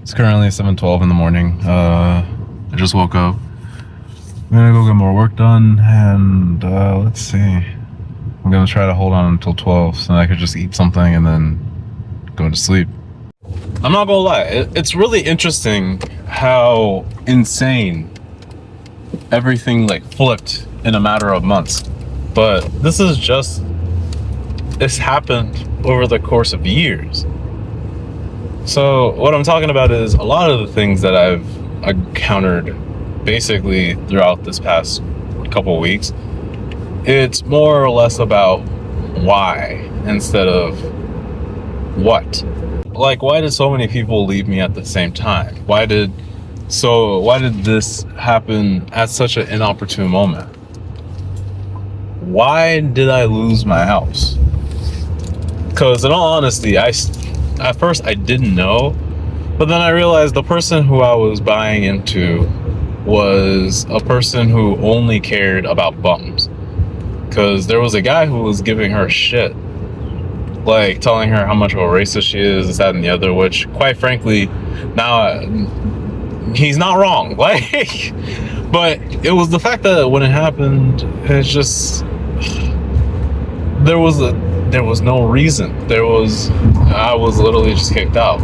It's currently 7:12 in the morning. I just woke up. I'm gonna go get more work done, and let's see. I'm gonna try to hold on until 12 so I could just eat something and then go to sleep. I'm not gonna lie, it's really interesting how insane everything like flipped in a matter of months. But it's happened over the course of years. So what I'm talking about is a lot of the things that I've encountered basically throughout this past couple of weeks. It's more or less about why instead of what. Like, why did so many people leave me at the same time? Why did this happen at such an inopportune moment? Why did I lose my house? Because in all honesty, at first I didn't know, but then I realized the person who I was buying into was a person who only cared about bums. Because there was a guy who was giving her shit, like telling her how much of a racist she is, this, that, and the other, which quite frankly, now he's not wrong. Like, but it was the fact that when it happened, it's just, there was no reason. I was literally just kicked out.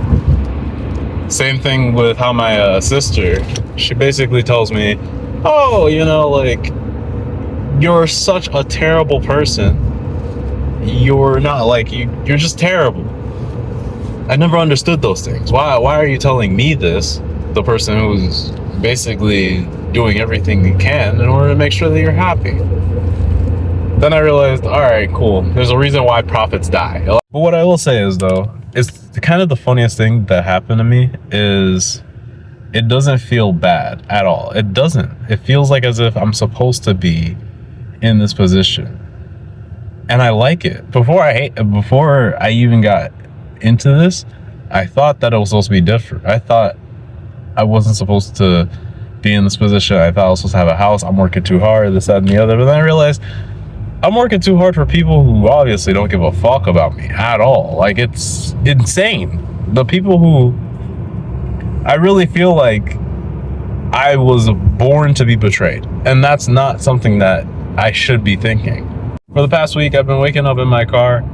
Same thing with how my sister, she basically tells me, oh, like, you're such a terrible person. You're not like, you're just terrible. I never understood those things. Why are you telling me this, the person who's basically doing everything he can in order to make sure that you're happy? Then I realized, all right, cool. There's a reason why prophets die. But what I will say is, though, it's kind of the funniest thing that happened to me is it doesn't feel bad at all. It doesn't. It feels like as if I'm supposed to be in this position. And I like it. Before I even got into this, I thought that it was supposed to be different. I thought I wasn't supposed to be in this position. I thought I was supposed to have a house. I'm working too hard, this, that, and the other. But then I realized I'm working too hard for people who obviously don't give a fuck about me at all. Like, it's insane. The people who I really feel like I was born to be betrayed. And that's not something that I should be thinking. For the past week, I've been waking up in my car.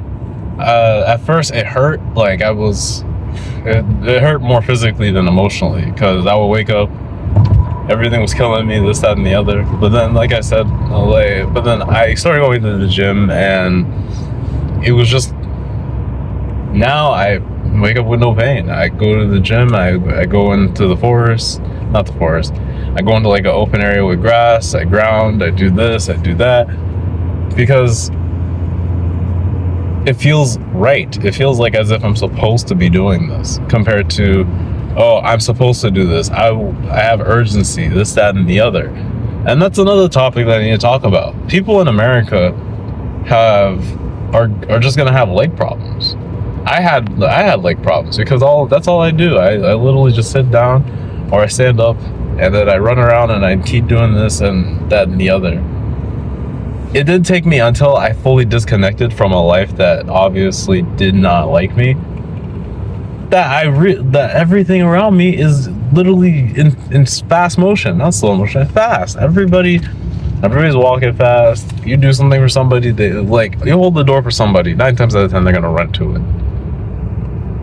At first, it hurt. Like, it hurt more physically than emotionally, because I would wake up, everything was killing me, this, that, and the other. But then, like I said, but then I started going to the gym, and it was just, now I wake up with no pain. I go to the gym, I go into the forest, not the forest, I go into like an open area with grass, I ground, I do this, I do that, because it feels right. It feels like as if I'm supposed to be doing this, compared to, oh, I'm supposed to do this, I have urgency, this, that, and the other. And that's another topic that I need to talk about. People in America are just gonna have leg problems. I had leg problems because that's all I do. I literally just sit down or I stand up, and then I run around and I keep doing this and that and the other. It did take me until I fully disconnected from a life that obviously did not like me, that everything around me is literally in fast motion, not slow motion, fast. Everybody's walking fast. You do something for somebody, you hold the door for somebody, 9 times out of 10 they're gonna run to it.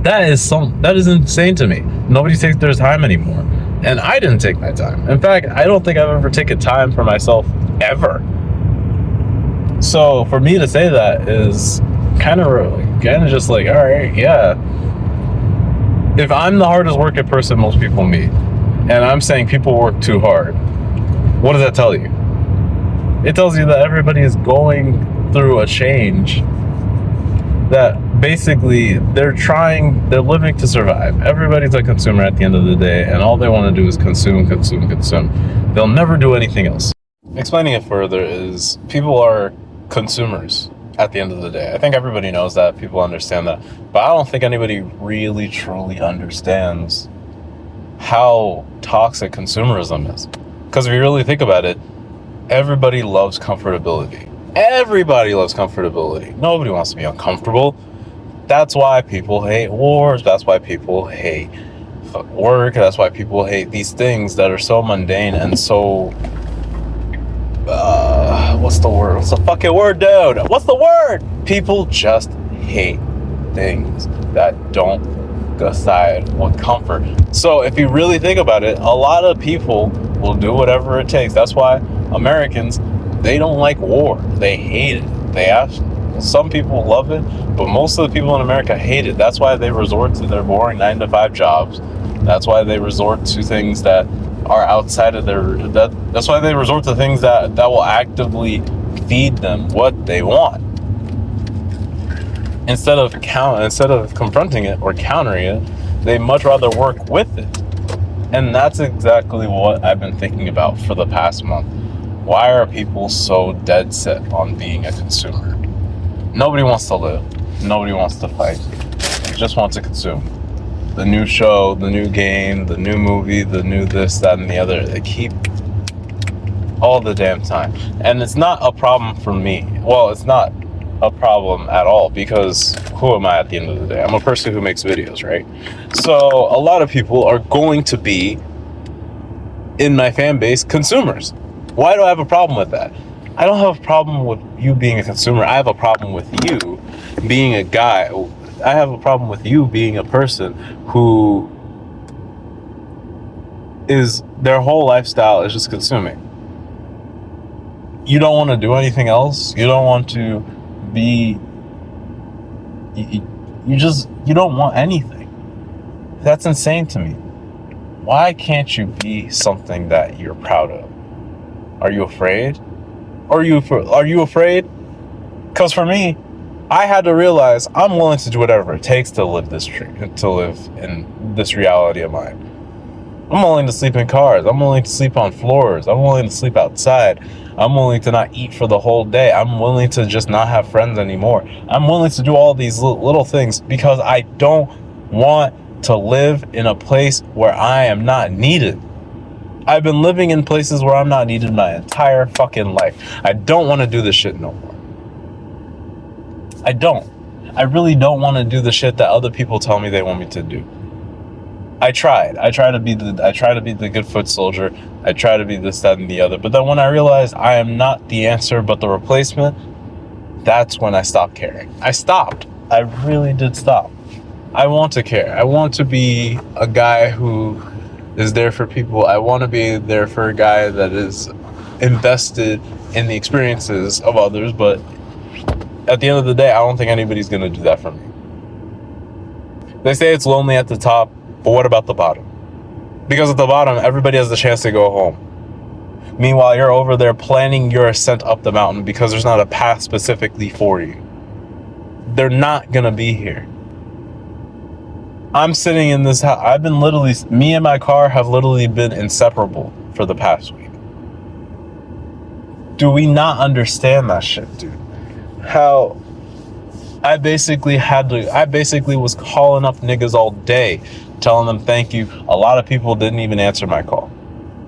That is insane to me. Nobody takes their time anymore, and I didn't take my time. In fact, I don't think I've ever taken time for myself ever. So for me to say that is kind of just like, all right, yeah. If I'm the hardest working person most people meet, and I'm saying people work too hard, what does that tell you? It tells you that everybody is going through a change, that basically they're living to survive. Everybody's a consumer at the end of the day, and all they want to do is consume. They'll never do anything else. Explaining it further is, people are consumers at the end of the day. I think everybody knows that, people understand that, but I don't think anybody really truly understands how toxic consumerism is. Because if you really think about it, everybody loves comfortability. Nobody wants to be uncomfortable. That's why people hate wars. That's why people hate work. That's why people hate these things that are so mundane and so what's the word? What's the fucking word, dude? What's the word? People just hate things that don't coincide with comfort. So if you really think about it, a lot of people will do whatever it takes. That's why Americans, they don't like war. They hate it. They have some people love it, but most of the people in America hate it. That's why they resort to their boring 9-to-5 jobs. That's why they resort to things that are outside of that's why they resort to things that will actively feed them what they want. Instead of confronting it or countering it, they much rather work with it. And that's exactly what I've been thinking about for the past month. Why are people so dead set on being a consumer? Nobody wants to live. Nobody wants to fight. They just want to consume. The new show, the new game, the new movie, the new this, that, and the other. They keep all the damn time. And it's not a problem for me. Well, it's not a problem at all, because who am I at the end of the day? I'm a person who makes videos, right? So a lot of people are going to be, in my fan base, consumers. Why do I have a problem with that? I don't have a problem with you being a consumer. I have a problem with you being a guy. I have a problem with you being a person who is, their whole lifestyle is just consuming. You don't want to do anything else. You don't want to be, you don't want anything. That's insane to me. Why can't you be something that you're proud of? Are you afraid? Are you afraid? Because for me, I had to realize I'm willing to do whatever it takes to live in this reality of mine. I'm willing to sleep in cars. I'm willing to sleep on floors. I'm willing to sleep outside. I'm willing to not eat for the whole day. I'm willing to just not have friends anymore. I'm willing to do all these little things because I don't want to live in a place where I am not needed. I've been living in places where I'm not needed my entire fucking life. I don't want to do this shit no more. I don't. I really don't want to do the shit that other people tell me they want me to do. I try to be the good foot soldier. I try to be this, that, and the other. But then when I realized I am not the answer but the replacement, that's when I stopped caring. I stopped. I really did stop. I want to care. I want to be a guy who is there for people. I want to be there for a guy that is invested in the experiences of others, but at the end of the day, I don't think anybody's going to do that for me. They say it's lonely at the top, but what about the bottom? Because at the bottom, everybody has the chance to go home. Meanwhile, you're over there planning your ascent up the mountain because there's not a path specifically for you. They're not going to be here. I'm sitting in this house. Me and my car have literally been inseparable for the past week. Do we not understand that shit, dude? How I basically was calling up niggas all day, telling them thank you. A lot of people didn't even answer my call.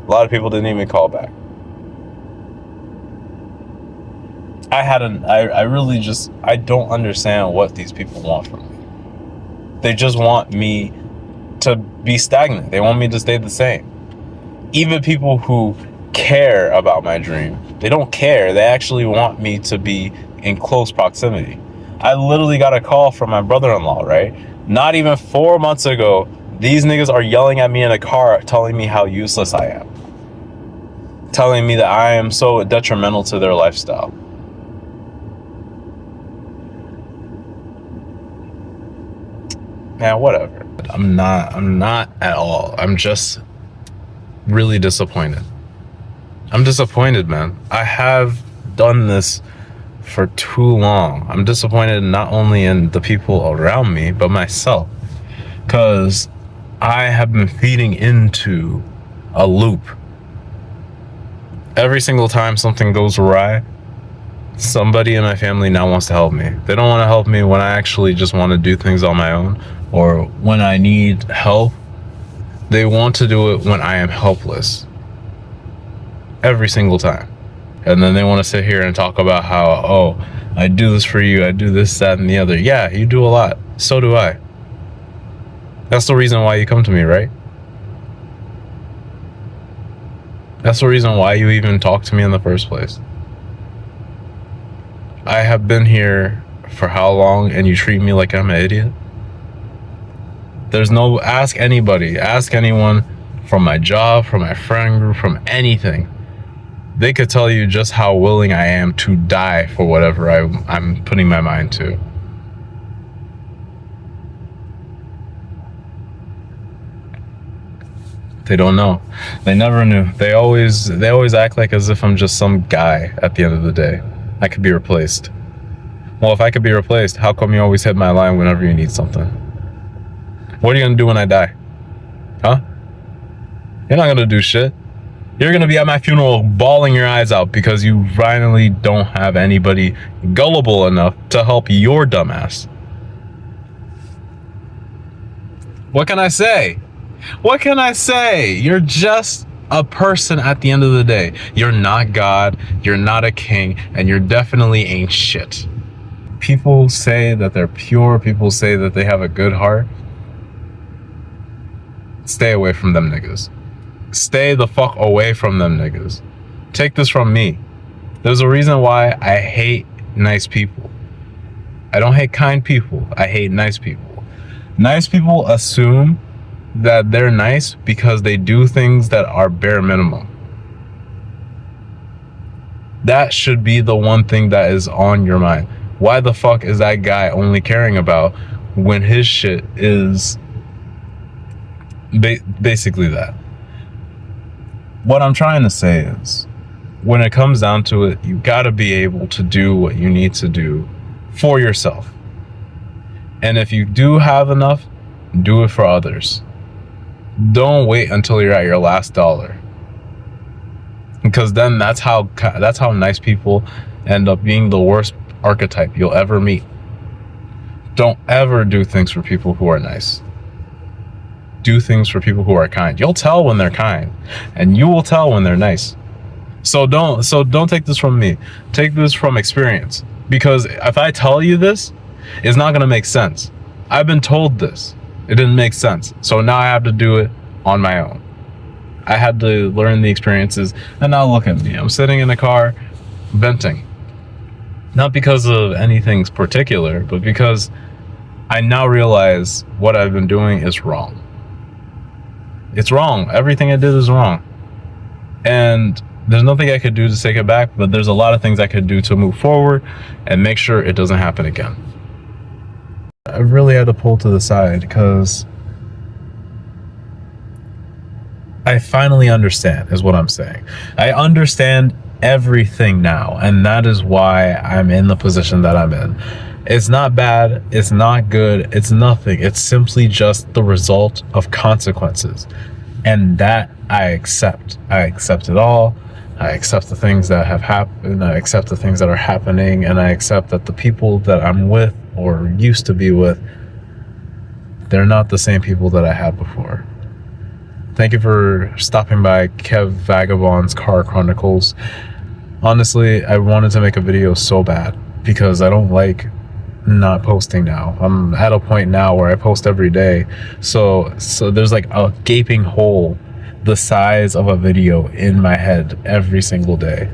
A lot of people didn't even call back. I don't understand what these people want from me. They just want me to be stagnant. They want me to stay the same. Even people who care about my dream, they don't care. They actually want me to be in close proximity. I literally got a call from my brother-in-law, right? Not even 4 months ago, these niggas are yelling at me in a car, telling me how useless I am. Telling me that I am so detrimental to their lifestyle. Man, whatever. I'm not at all. I'm just really disappointed. I'm disappointed, man. I have done this for too long. I'm disappointed not only in the people around me, but myself. Because I have been feeding into a loop. Every single time something goes awry, somebody in my family now wants to help me. They don't want to help me when I actually just want to do things on my own, or when I need help. They want to do it when I am helpless. Every single time. And then they want to sit here and talk about how, oh, I do this for you, I do this, that, and the other. Yeah, you do a lot. So do I. That's the reason why you come to me, right? That's the reason why you even talk to me in the first place. I have been here for how long and you treat me like I'm an idiot? There's no, ask anybody, ask anyone from my job, from my friend group, from anything. They could tell you just how willing I am to die for whatever I'm putting my mind to. They don't know. They never knew. They always act like as if I'm just some guy at the end of the day. I could be replaced. Well, if I could be replaced, how come you always hit my line whenever you need something? What are you gonna do when I die? Huh? You're not gonna do shit. You're gonna be at my funeral bawling your eyes out because you finally don't have anybody gullible enough to help your dumbass. What can I say? What can I say? You're just a person at the end of the day. You're not God, you're not a king, and you're definitely ain't shit. People say that they're pure, people say that they have a good heart. Stay away from them niggas. Stay the fuck away from them niggas. Take this from me. There's a reason why I hate nice people. I don't hate kind people, I hate nice people. Nice people assume that they're nice because they do things that are bare minimum. That should be the one thing that is on your mind. Why the fuck is that guy only caring about when his shit is basically that? What I'm trying to say is, when it comes down to it, you gotta be able to do what you need to do for yourself. And if you do have enough, do it for others. Don't wait until you're at your last dollar, because then that's how nice people end up being the worst archetype you'll ever meet. Don't ever do things for people who are nice. Do things for people who are kind. You'll tell when they're kind, and you will tell when they're nice. So don't take this from me. Take this from experience, because if I tell you this, it's not gonna make sense. I've been told this. It didn't make sense. So now I have to do it on my own. I had to learn the experiences, and now look at me. I'm sitting in the car venting. Not because of anything particular, but because I now realize what I've been doing is wrong. It's wrong. Everything I did is wrong. And there's nothing I could do to take it back, but there's a lot of things I could do to move forward and make sure it doesn't happen again. I really had to pull to the side because I finally understand, is what I'm saying. I understand everything now, and that is why I'm in the position that I'm in. It's not bad, it's not good, it's nothing. It's simply just the result of consequences, and that I accept. I accept it all. I accept the things that have happened, I accept the things that are happening, and I accept that the people that I'm with or used to be with, they're not the same people that I had before. Thank you for stopping by KeVagabond Car Chronicles. Honestly, I wanted to make a video so bad because I don't like not posting now. I'm at a point now where I post every day. So there's like a gaping hole the size of a video in my head every single day.